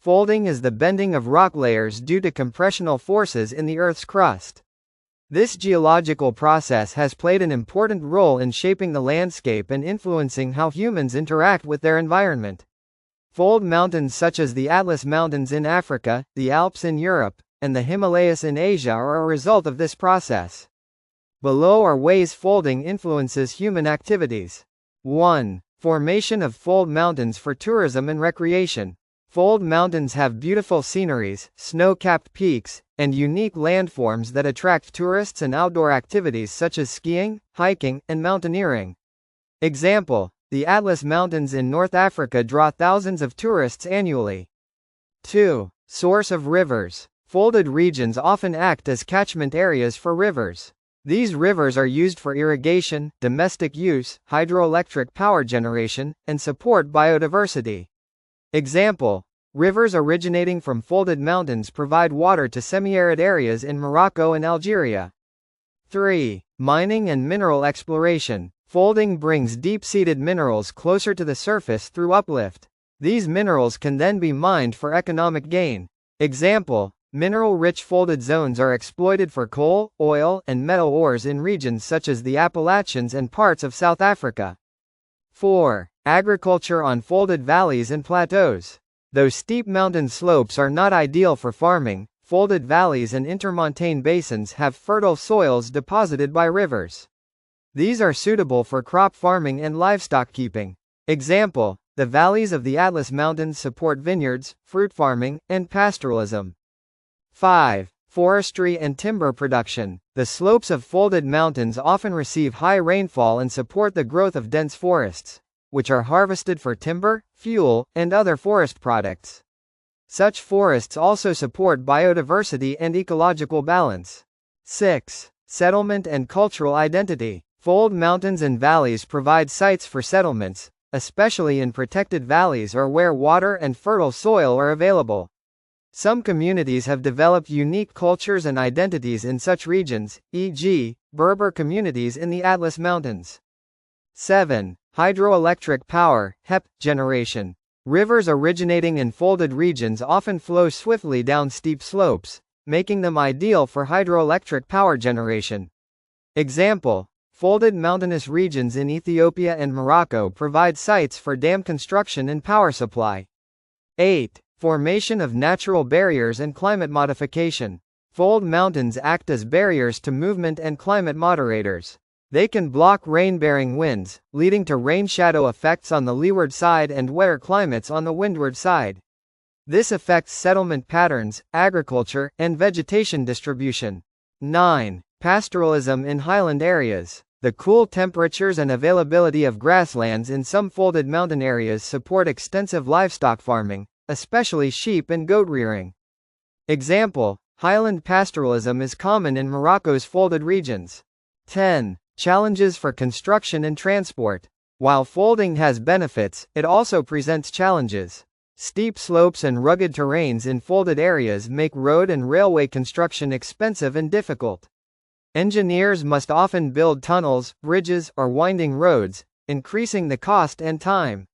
Folding is the bending of rock layers due to compressional forces in the Earth's crust. This geological process has played an important role in shaping the landscape and influencing how humans interact with their environment. Fold mountains such as the Atlas Mountains in Africa, the Alps in Europe, and the Himalayas in Asia are a result of this process. Below are ways folding influences human activities. 1. Formation of fold mountains for tourism and recreation. Fold mountains have beautiful sceneries, snow-capped peaks, and unique landforms that attract tourists and outdoor activities such as skiing, hiking, and mountaineering. Example: the Atlas Mountains in North Africa draw thousands of tourists annually. 2. Source of rivers. Folded regions often act as catchment areas for rivers. These rivers are used for irrigation, domestic use, hydroelectric power generation, and support biodiversity. Example: rivers originating from folded mountains provide water to semi-arid areas in Morocco and Algeria. 3. Mining and mineral exploration. Folding brings deep-seated minerals closer to the surface through uplift. These minerals can then be mined for economic gain. Example: mineral-rich folded zones are exploited for coal, oil, and metal ores in regions such as the Appalachians and parts of South Africa. 4. Agriculture on folded valleys and plateaus. Though steep mountain slopes are not ideal for farming, folded valleys and intermontane basins have fertile soils deposited by rivers. These are suitable for crop farming and livestock keeping. Example: the valleys of the Atlas Mountains support vineyards, fruit farming, and pastoralism. 5. Forestry and timber production. The slopes of folded mountains often receive high rainfall and support the growth of dense forests, which are harvested for timber, fuel, and other forest products. Such forests also support biodiversity and ecological balance. 6. Settlement and cultural identity. Fold mountains and valleys provide sites for settlements, especially in protected valleys or where water and fertile soil are available. Some communities have developed unique cultures and identities in such regions, e.g., Berber communities in the Atlas Mountains. 7. Hydroelectric power, HEP, generation. Rivers originating in folded regions often flow swiftly down steep slopes, making them ideal for hydroelectric power generation. Example: folded mountainous regions in Ethiopia and Morocco provide sites for dam construction and power supply. 8. Formation of natural barriers and climate modification. Fold mountains act as barriers to movement and climate moderators. They can block rain-bearing winds, leading to rain shadow effects on the leeward side and wetter climates on the windward side. This affects settlement patterns, agriculture, and vegetation distribution. 9. Pastoralism in highland areas. The cool temperatures and availability of grasslands in some folded mountain areas support extensive livestock farming, especially sheep and goat rearing. Example: highland pastoralism is common in Morocco's folded regions. 10. Challenges for construction and transport. While folding has benefits, it also presents challenges. Steep slopes and rugged terrains in folded areas make road and railway construction expensive and difficult. Engineers must often build tunnels, bridges, or winding roads, increasing the cost and time.